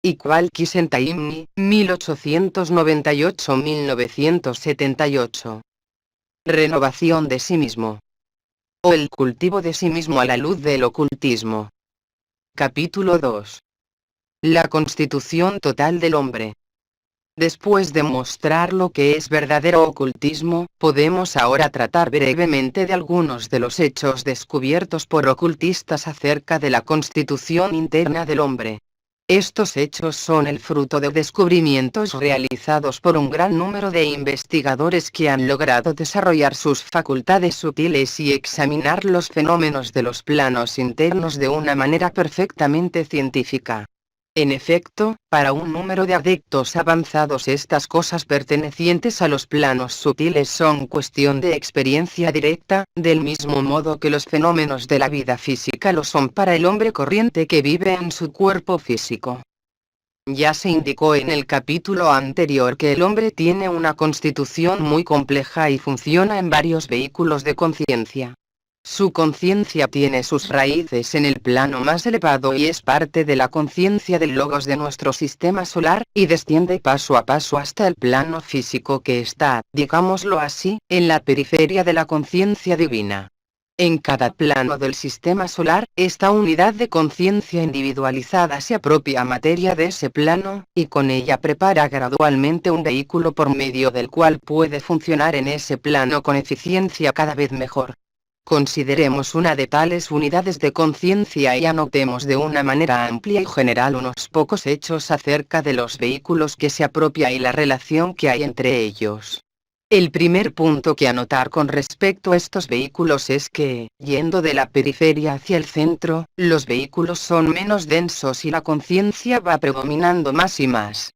Iqualki Sentaimni, 1898-1978. Renovación de sí mismo. O el cultivo de sí mismo a la luz del ocultismo. Capítulo 2. La constitución total del hombre. Después de mostrar lo que es verdadero ocultismo, podemos ahora tratar brevemente de algunos de los hechos descubiertos por ocultistas acerca de la constitución interna del hombre. Estos hechos son el fruto de descubrimientos realizados por un gran número de investigadores que han logrado desarrollar sus facultades sutiles y examinar los fenómenos de los planos internos de una manera perfectamente científica. En efecto, para un número de adeptos avanzados estas cosas pertenecientes a los planos sutiles son cuestión de experiencia directa, del mismo modo que los fenómenos de la vida física lo son para el hombre corriente que vive en su cuerpo físico. Ya se indicó en el capítulo anterior que el hombre tiene una constitución muy compleja y funciona en varios vehículos de conciencia. Su conciencia tiene sus raíces en el plano más elevado y es parte de la conciencia del logos de nuestro sistema solar, y desciende paso a paso hasta el plano físico que está, digámoslo así, en la periferia de la conciencia divina. En cada plano del sistema solar, esta unidad de conciencia individualizada se apropia materia de ese plano, y con ella prepara gradualmente un vehículo por medio del cual puede funcionar en ese plano con eficiencia cada vez mejor. Consideremos una de tales unidades de conciencia y anotemos de una manera amplia y general unos pocos hechos acerca de los vehículos que se apropia y la relación que hay entre ellos. El primer punto que anotar con respecto a estos vehículos es que, yendo de la periferia hacia el centro, los vehículos son menos densos y la conciencia va predominando más y más.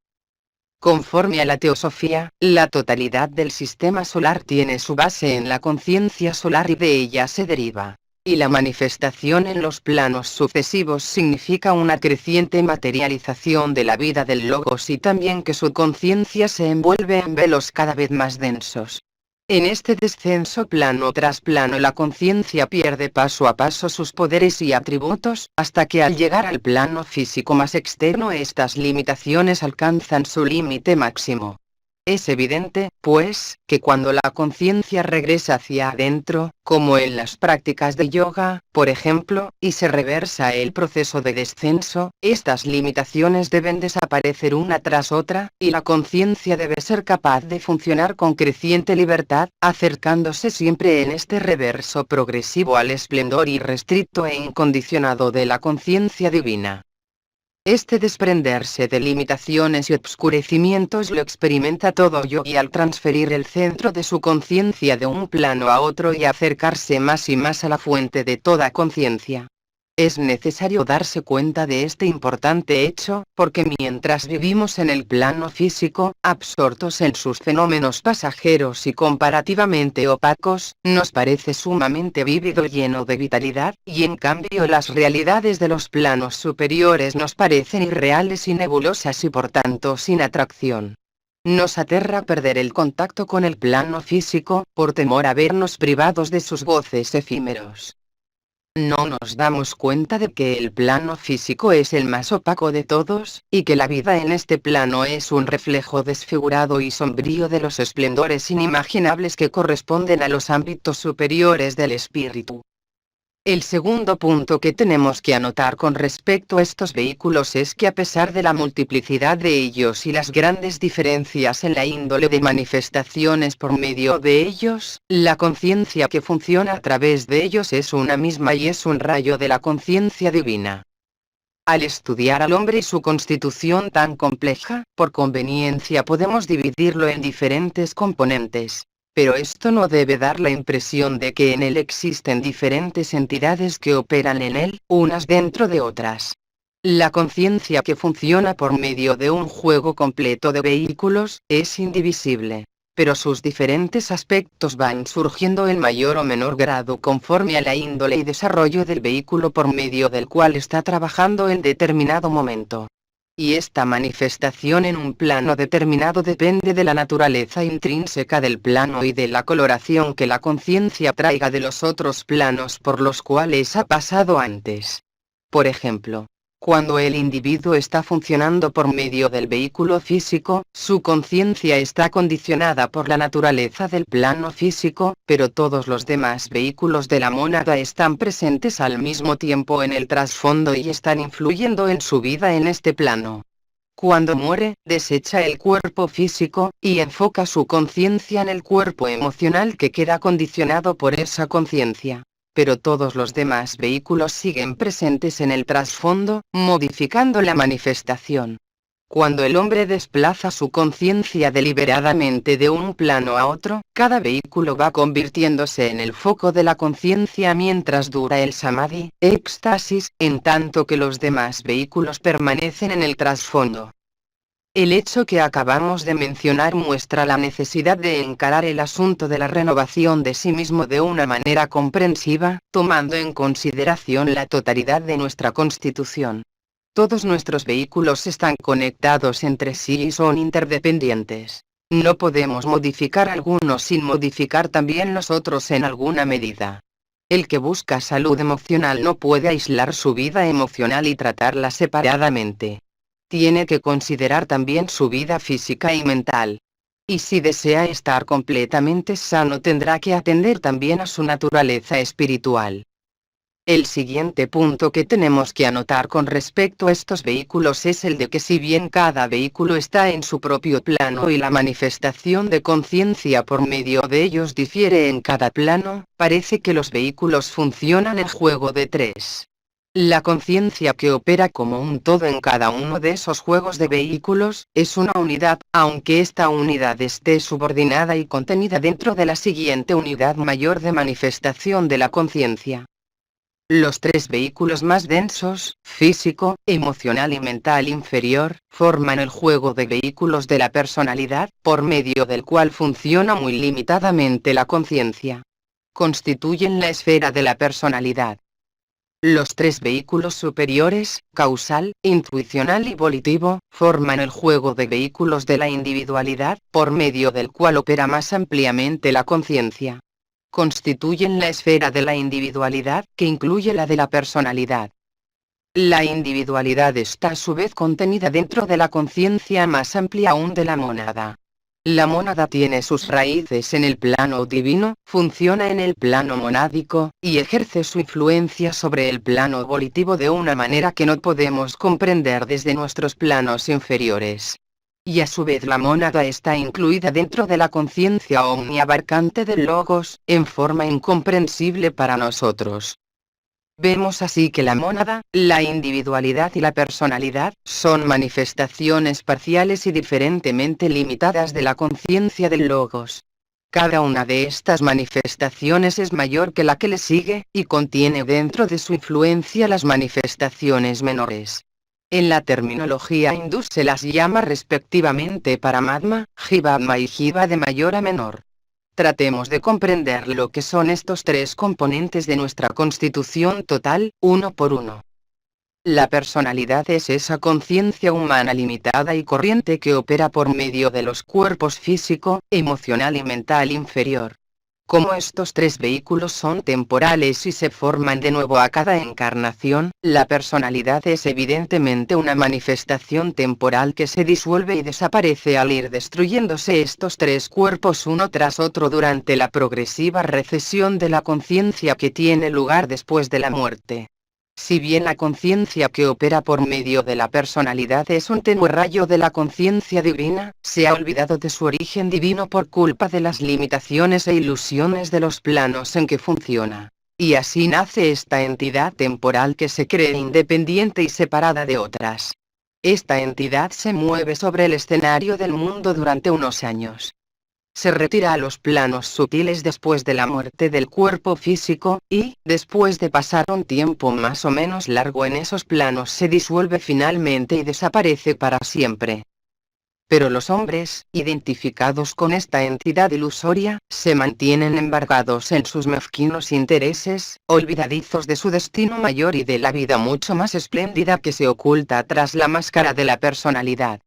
Conforme a la teosofía, la totalidad del sistema solar tiene su base en la conciencia solar y de ella se deriva. Y la manifestación en los planos sucesivos significa una creciente materialización de la vida del logos y también que su conciencia se envuelve en velos cada vez más densos. En este descenso plano tras plano la conciencia pierde paso a paso sus poderes y atributos, hasta que al llegar al plano físico más externo estas limitaciones alcanzan su límite máximo. Es evidente, pues, que cuando la conciencia regresa hacia adentro, como en las prácticas de yoga, por ejemplo, y se reversa el proceso de descenso, estas limitaciones deben desaparecer una tras otra, y la conciencia debe ser capaz de funcionar con creciente libertad, acercándose siempre en este reverso progresivo al esplendor irrestricto e incondicionado de la conciencia divina. Este desprenderse de limitaciones y obscurecimientos lo experimenta todo yogi al transferir el centro de su conciencia de un plano a otro y acercarse más y más a la fuente de toda conciencia. Es necesario darse cuenta de este importante hecho, porque mientras vivimos en el plano físico, absortos en sus fenómenos pasajeros y comparativamente opacos, nos parece sumamente vívido y lleno de vitalidad, y en cambio las realidades de los planos superiores nos parecen irreales y nebulosas y por tanto sin atracción. Nos aterra perder el contacto con el plano físico, por temor a vernos privados de sus goces efímeros. No nos damos cuenta de que el plano físico es el más opaco de todos, y que la vida en este plano es un reflejo desfigurado y sombrío de los esplendores inimaginables que corresponden a los ámbitos superiores del espíritu. El segundo punto que tenemos que anotar con respecto a estos vehículos es que a pesar de la multiplicidad de ellos y las grandes diferencias en la índole de manifestaciones por medio de ellos, la conciencia que funciona a través de ellos es una misma y es un rayo de la conciencia divina. Al estudiar al hombre y su constitución tan compleja, por conveniencia podemos dividirlo en diferentes componentes. Pero esto no debe dar la impresión de que en él existen diferentes entidades que operan en él, unas dentro de otras. La conciencia que funciona por medio de un juego completo de vehículos, es indivisible. Pero sus diferentes aspectos van surgiendo en mayor o menor grado conforme a la índole y desarrollo del vehículo por medio del cual está trabajando en determinado momento. Y esta manifestación en un plano determinado depende de la naturaleza intrínseca del plano y de la coloración que la conciencia traiga de los otros planos por los cuales ha pasado antes. Por ejemplo, Cuando el individuo está funcionando por medio del vehículo físico, su conciencia está condicionada por la naturaleza del plano físico, pero todos los demás vehículos de la mónada están presentes al mismo tiempo en el trasfondo y están influyendo en su vida en este plano. Cuando muere, desecha el cuerpo físico, y enfoca su conciencia en el cuerpo emocional que queda condicionado por esa conciencia. Pero todos los demás vehículos siguen presentes en el trasfondo, modificando la manifestación. Cuando el hombre desplaza su conciencia deliberadamente de un plano a otro, cada vehículo va convirtiéndose en el foco de la conciencia mientras dura el samadhi, éxtasis, en tanto que los demás vehículos permanecen en el trasfondo. El hecho que acabamos de mencionar muestra la necesidad de encarar el asunto de la renovación de sí mismo de una manera comprensiva, tomando en consideración la totalidad de nuestra constitución. Todos nuestros vehículos están conectados entre sí y son interdependientes. No podemos modificar algunos sin modificar también los otros en alguna medida. El que busca salud emocional no puede aislar su vida emocional y tratarla separadamente. Tiene que considerar también su vida física y mental. Y si desea estar completamente sano tendrá que atender también a su naturaleza espiritual. El siguiente punto que tenemos que anotar con respecto a estos vehículos es el de que si bien cada vehículo está en su propio plano y la manifestación de conciencia por medio de ellos difiere en cada plano, parece que los vehículos funcionan en juego de tres. La conciencia que opera como un todo en cada uno de esos juegos de vehículos, es una unidad, aunque esta unidad esté subordinada y contenida dentro de la siguiente unidad mayor de manifestación de la conciencia. Los tres vehículos más densos, físico, emocional y mental inferior, forman el juego de vehículos de la personalidad, por medio del cual funciona muy limitadamente la conciencia. Constituyen la esfera de la personalidad. Los tres vehículos superiores, causal, intuicional y volitivo, forman el juego de vehículos de la individualidad, por medio del cual opera más ampliamente la conciencia. Constituyen la esfera de la individualidad, que incluye la de la personalidad. La individualidad está a su vez contenida dentro de la conciencia más amplia aún de la mónada. La mónada tiene sus raíces en el plano divino, funciona en el plano monádico, y ejerce su influencia sobre el plano volitivo de una manera que no podemos comprender desde nuestros planos inferiores. Y a su vez la mónada está incluida dentro de la conciencia omniabarcante del Logos, en forma incomprensible para nosotros. Vemos así que la mónada, la individualidad y la personalidad, son manifestaciones parciales y diferentemente limitadas de la conciencia del Logos. Cada una de estas manifestaciones es mayor que la que le sigue, y contiene dentro de su influencia las manifestaciones menores. En la terminología hindú se las llama respectivamente Paramatma, Jivatma y Jiva de mayor a menor. Tratemos de comprender lo que son estos tres componentes de nuestra constitución total, uno por uno. La personalidad es esa conciencia humana limitada y corriente que opera por medio de los cuerpos físico, emocional y mental inferior. Como estos tres vehículos son temporales y se forman de nuevo a cada encarnación, la personalidad es evidentemente una manifestación temporal que se disuelve y desaparece al ir destruyéndose estos tres cuerpos uno tras otro durante la progresiva recesión de la conciencia que tiene lugar después de la muerte. Si bien la conciencia que opera por medio de la personalidad es un tenue rayo de la conciencia divina, se ha olvidado de su origen divino por culpa de las limitaciones e ilusiones de los planos en que funciona. Y así nace esta entidad temporal que se cree independiente y separada de otras. Esta entidad se mueve sobre el escenario del mundo durante unos años. Se retira a los planos sutiles después de la muerte del cuerpo físico, y, después de pasar un tiempo más o menos largo en esos planos se disuelve finalmente y desaparece para siempre. Pero los hombres, identificados con esta entidad ilusoria, se mantienen embargados en sus mezquinos intereses, olvidadizos de su destino mayor y de la vida mucho más espléndida que se oculta tras la máscara de la personalidad.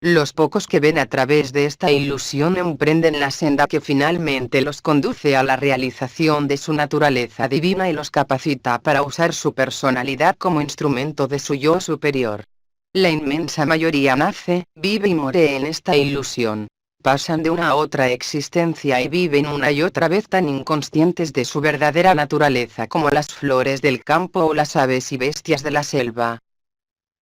Los pocos que ven a través de esta ilusión emprenden la senda que finalmente los conduce a la realización de su naturaleza divina y los capacita para usar su personalidad como instrumento de su yo superior. La inmensa mayoría nace, vive y muere en esta ilusión. Pasan de una a otra existencia y viven una y otra vez tan inconscientes de su verdadera naturaleza como las flores del campo o las aves y bestias de la selva.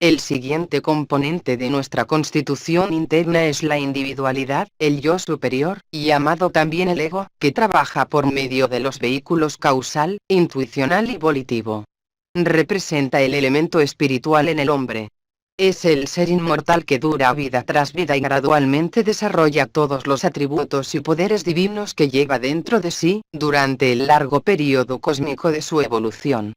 El siguiente componente de nuestra constitución interna es la individualidad, el yo superior, llamado también el ego, que trabaja por medio de los vehículos causal, intuicional y volitivo. Representa el elemento espiritual en el hombre. Es el ser inmortal que dura vida tras vida y gradualmente desarrolla todos los atributos y poderes divinos que lleva dentro de sí, durante el largo período cósmico de su evolución.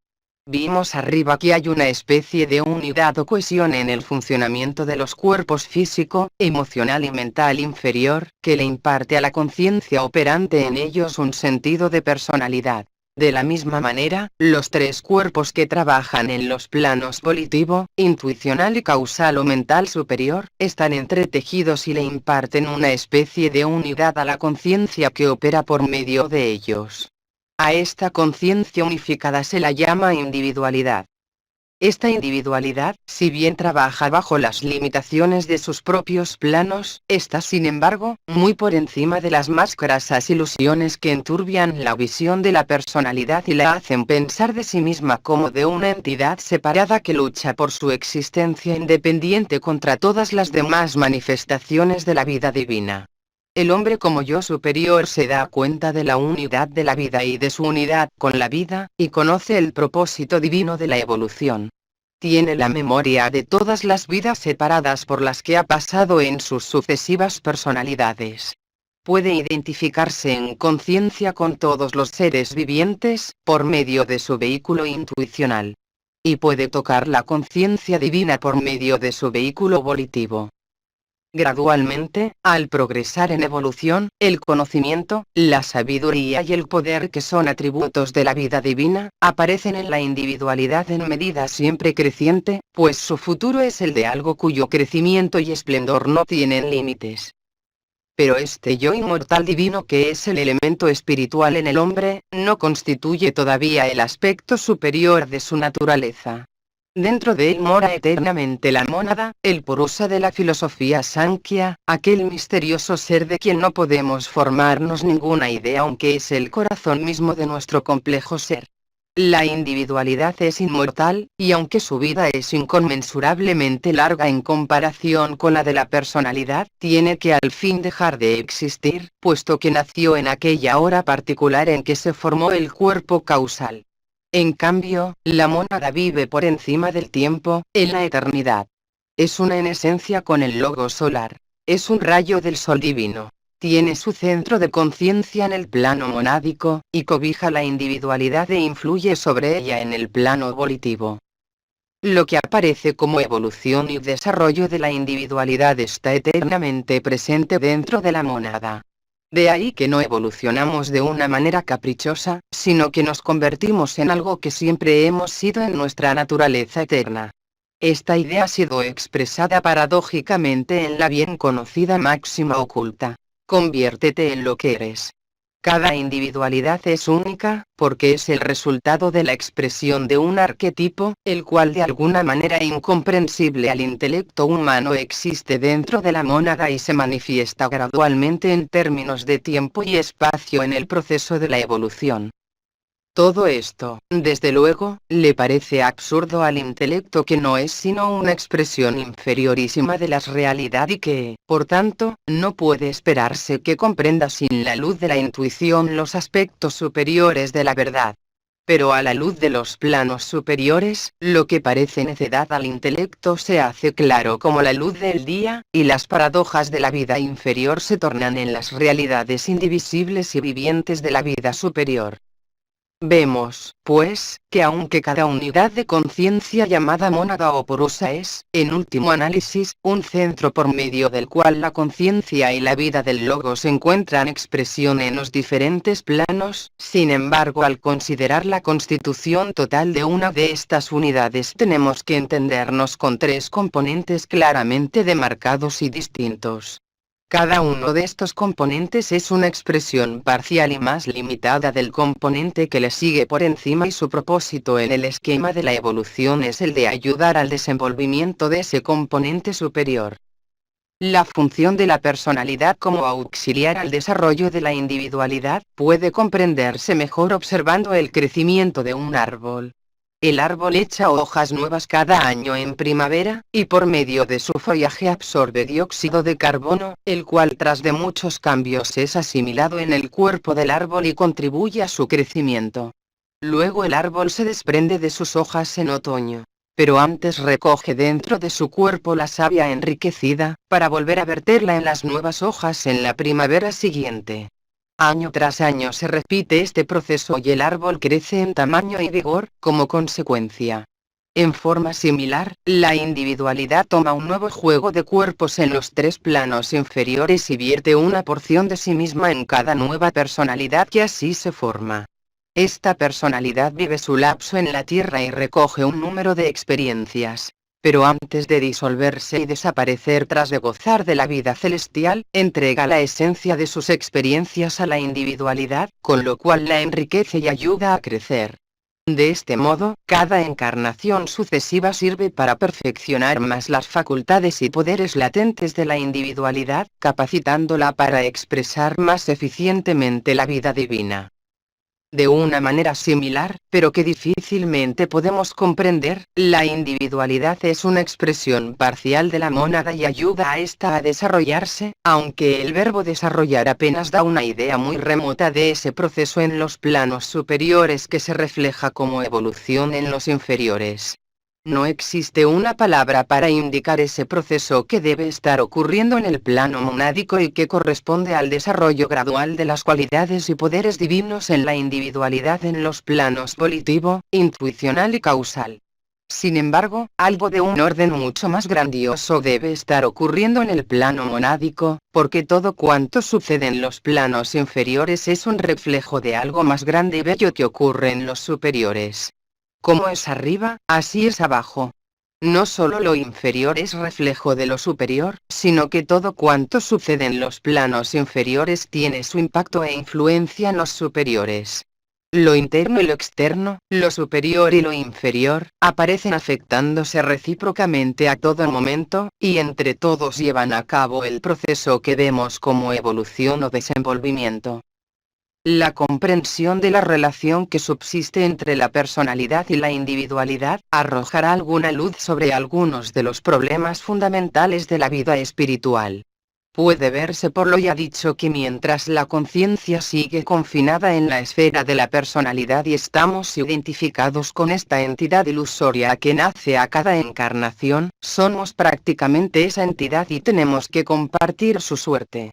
Vimos arriba que hay una especie de unidad o cohesión en el funcionamiento de los cuerpos físico, emocional y mental inferior, que le imparte a la conciencia operante en ellos un sentido de personalidad. De la misma manera, los tres cuerpos que trabajan en los planos volitivo, intuicional y causal o mental superior, están entretejidos y le imparten una especie de unidad a la conciencia que opera por medio de ellos. A esta conciencia unificada se la llama individualidad. Esta individualidad, si bien trabaja bajo las limitaciones de sus propios planos, está sin embargo, muy por encima de las más grasas ilusiones que enturbian la visión de la personalidad y la hacen pensar de sí misma como de una entidad separada que lucha por su existencia independiente contra todas las demás manifestaciones de la vida divina. El hombre como yo superior se da cuenta de la unidad de la vida y de su unidad con la vida, y conoce el propósito divino de la evolución. Tiene la memoria de todas las vidas separadas por las que ha pasado en sus sucesivas personalidades. Puede identificarse en conciencia con todos los seres vivientes, por medio de su vehículo intuicional. Y puede tocar la conciencia divina por medio de su vehículo volitivo. Gradualmente, al progresar en evolución, el conocimiento, la sabiduría y el poder que son atributos de la vida divina, aparecen en la individualidad en medida siempre creciente, pues su futuro es el de algo cuyo crecimiento y esplendor no tienen límites. Pero este yo inmortal divino que es el elemento espiritual en el hombre, no constituye todavía el aspecto superior de su naturaleza. Dentro de él mora eternamente la mónada, el purusa de la filosofía Sankhya, aquel misterioso ser de quien no podemos formarnos ninguna idea aunque es el corazón mismo de nuestro complejo ser. La individualidad es inmortal, y aunque su vida es inconmensurablemente larga en comparación con la de la personalidad, tiene que al fin dejar de existir, puesto que nació en aquella hora particular en que se formó el cuerpo causal. En cambio, la mónada vive por encima del tiempo, en la eternidad. Es una en esencia con el logo solar. Es un rayo del sol divino. Tiene su centro de conciencia en el plano monádico, y cobija la individualidad e influye sobre ella en el plano volitivo. Lo que aparece como evolución y desarrollo de la individualidad está eternamente presente dentro de la mónada. De ahí que no evolucionamos de una manera caprichosa, sino que nos convertimos en algo que siempre hemos sido en nuestra naturaleza eterna. Esta idea ha sido expresada paradójicamente en la bien conocida máxima oculta: conviértete en lo que eres. Cada individualidad es única, porque es el resultado de la expresión de un arquetipo, el cual de alguna manera incomprensible al intelecto humano existe dentro de la mónada y se manifiesta gradualmente en términos de tiempo y espacio en el proceso de la evolución. Todo esto, desde luego, le parece absurdo al intelecto que no es sino una expresión inferiorísima de la realidad y que, por tanto, no puede esperarse que comprenda sin la luz de la intuición los aspectos superiores de la verdad. Pero a la luz de los planos superiores, lo que parece necedad al intelecto se hace claro como la luz del día, y las paradojas de la vida inferior se tornan en las realidades indivisibles y vivientes de la vida superior. Vemos, pues, que aunque cada unidad de conciencia llamada mónada o purusa es, en último análisis, un centro por medio del cual la conciencia y la vida del logos encuentran expresión en los diferentes planos, sin embargo, al considerar la constitución total de una de estas unidades tenemos que entendernos con tres componentes claramente demarcados y distintos. Cada uno de estos componentes es una expresión parcial y más limitada del componente que le sigue por encima, y su propósito en el esquema de la evolución es el de ayudar al desenvolvimiento de ese componente superior. La función de la personalidad como auxiliar al desarrollo de la individualidad puede comprenderse mejor observando el crecimiento de un árbol. El árbol echa hojas nuevas cada año en primavera, y por medio de su follaje absorbe dióxido de carbono, el cual tras de muchos cambios es asimilado en el cuerpo del árbol y contribuye a su crecimiento. Luego el árbol se desprende de sus hojas en otoño, pero antes recoge dentro de su cuerpo la savia enriquecida, para volver a verterla en las nuevas hojas en la primavera siguiente. Año tras año se repite este proceso y el árbol crece en tamaño y vigor, como consecuencia. En forma similar, la individualidad toma un nuevo juego de cuerpos en los tres planos inferiores y vierte una porción de sí misma en cada nueva personalidad que así se forma. Esta personalidad vive su lapso en la tierra y recoge un número de experiencias, pero antes de disolverse y desaparecer tras de gozar de la vida celestial, entrega la esencia de sus experiencias a la individualidad, con lo cual la enriquece y ayuda a crecer. De este modo, cada encarnación sucesiva sirve para perfeccionar más las facultades y poderes latentes de la individualidad, capacitándola para expresar más eficientemente la vida divina. De una manera similar, pero que difícilmente podemos comprender, la individualidad es una expresión parcial de la mónada y ayuda a ésta a desarrollarse, aunque el verbo desarrollar apenas da una idea muy remota de ese proceso en los planos superiores que se refleja como evolución en los inferiores. No existe una palabra para indicar ese proceso que debe estar ocurriendo en el plano monádico y que corresponde al desarrollo gradual de las cualidades y poderes divinos en la individualidad en los planos volitivo, intuicional y causal. Sin embargo, algo de un orden mucho más grandioso debe estar ocurriendo en el plano monádico, porque todo cuanto sucede en los planos inferiores es un reflejo de algo más grande y bello que ocurre en los superiores. Como es arriba, así es abajo. No solo lo inferior es reflejo de lo superior, sino que todo cuanto sucede en los planos inferiores tiene su impacto e influencia en los superiores. Lo interno y lo externo, lo superior y lo inferior, aparecen afectándose recíprocamente a todo momento, y entre todos llevan a cabo el proceso que vemos como evolución o desenvolvimiento. La comprensión de la relación que subsiste entre la personalidad y la individualidad arrojará alguna luz sobre algunos de los problemas fundamentales de la vida espiritual. Puede verse por lo ya dicho que mientras la conciencia sigue confinada en la esfera de la personalidad y estamos identificados con esta entidad ilusoria que nace a cada encarnación, somos prácticamente esa entidad y tenemos que compartir su suerte.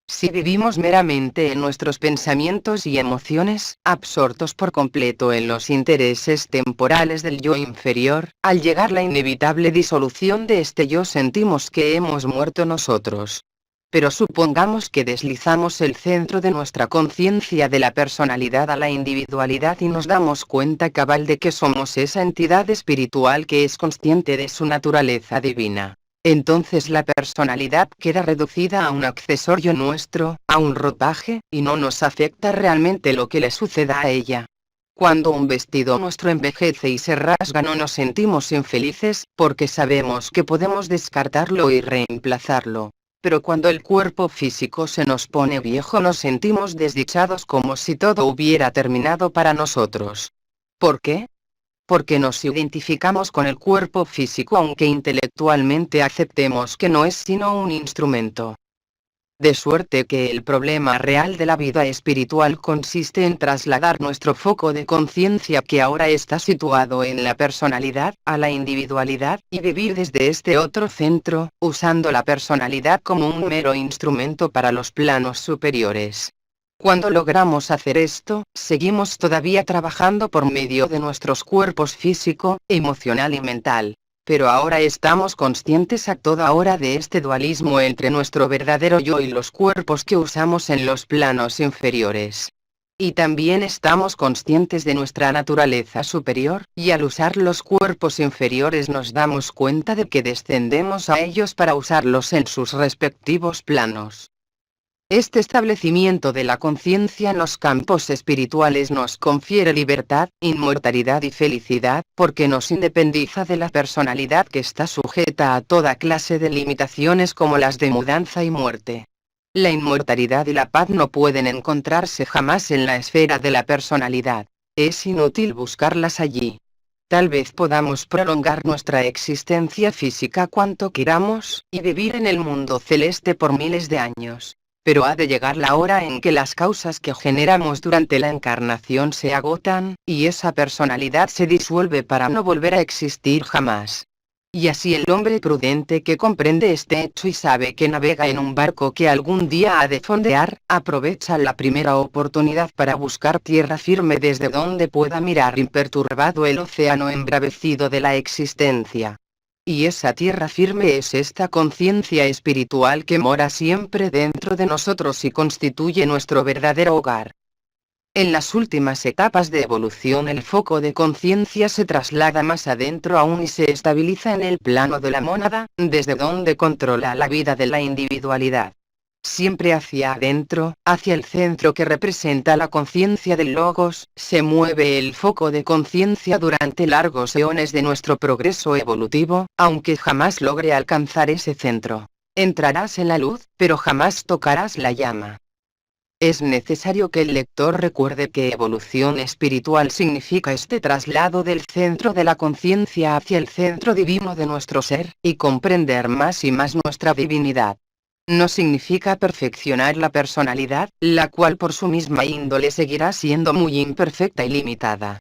Si vivimos meramente en nuestros pensamientos y emociones, absortos por completo en los intereses temporales del yo inferior, al llegar la inevitable disolución de este yo sentimos que hemos muerto nosotros. Pero supongamos que deslizamos el centro de nuestra conciencia de la personalidad a la individualidad y nos damos cuenta cabal de que somos esa entidad espiritual que es consciente de su naturaleza divina. Entonces la personalidad queda reducida a un accesorio nuestro, a un ropaje, y no nos afecta realmente lo que le suceda a ella. Cuando un vestido nuestro envejece y se rasga no nos sentimos infelices, porque sabemos que podemos descartarlo y reemplazarlo. Pero cuando el cuerpo físico se nos pone viejo nos sentimos desdichados como si todo hubiera terminado para nosotros. ¿Por qué? Porque nos identificamos con el cuerpo físico aunque intelectualmente aceptemos que no es sino un instrumento. De suerte que el problema real de la vida espiritual consiste en trasladar nuestro foco de conciencia que ahora está situado en la personalidad, a la individualidad, y vivir desde este otro centro, usando la personalidad como un mero instrumento para los planos superiores. Cuando logramos hacer esto, seguimos todavía trabajando por medio de nuestros cuerpos físico, emocional y mental. Pero ahora estamos conscientes a toda hora de este dualismo entre nuestro verdadero yo y los cuerpos que usamos en los planos inferiores. Y también estamos conscientes de nuestra naturaleza superior, y al usar los cuerpos inferiores nos damos cuenta de que descendemos a ellos para usarlos en sus respectivos planos. Este establecimiento de la conciencia en los campos espirituales nos confiere libertad, inmortalidad y felicidad, porque nos independiza de la personalidad que está sujeta a toda clase de limitaciones como las de mudanza y muerte. La inmortalidad y la paz no pueden encontrarse jamás en la esfera de la personalidad. Es inútil buscarlas allí. Tal vez podamos prolongar nuestra existencia física cuanto queramos, y vivir en el mundo celeste por miles de años. Pero ha de llegar la hora en que las causas que generamos durante la encarnación se agotan, y esa personalidad se disuelve para no volver a existir jamás. Y así el hombre prudente que comprende este hecho y sabe que navega en un barco que algún día ha de fondear, aprovecha la primera oportunidad para buscar tierra firme desde donde pueda mirar imperturbado el océano embravecido de la existencia. Y esa tierra firme es esta conciencia espiritual que mora siempre dentro de nosotros y constituye nuestro verdadero hogar. En las últimas etapas de evolución el foco de conciencia se traslada más adentro aún y se estabiliza en el plano de la mónada, desde donde controla la vida de la individualidad. Siempre hacia adentro, hacia el centro que representa la conciencia del Logos, se mueve el foco de conciencia durante largos eones de nuestro progreso evolutivo, aunque jamás logre alcanzar ese centro. Entrarás en la luz, pero jamás tocarás la llama. Es necesario que el lector recuerde que evolución espiritual significa este traslado del centro de la conciencia hacia el centro divino de nuestro ser, y comprender más y más nuestra divinidad. No significa perfeccionar la personalidad, la cual por su misma índole seguirá siendo muy imperfecta y limitada.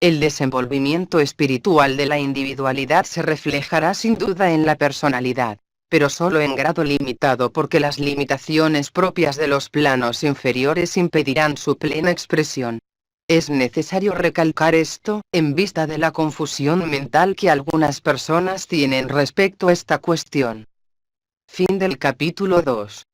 El desenvolvimiento espiritual de la individualidad se reflejará sin duda en la personalidad, pero solo en grado limitado porque las limitaciones propias de los planos inferiores impedirán su plena expresión. Es necesario recalcar esto, en vista de la confusión mental que algunas personas tienen respecto a esta cuestión. Fin del capítulo 2.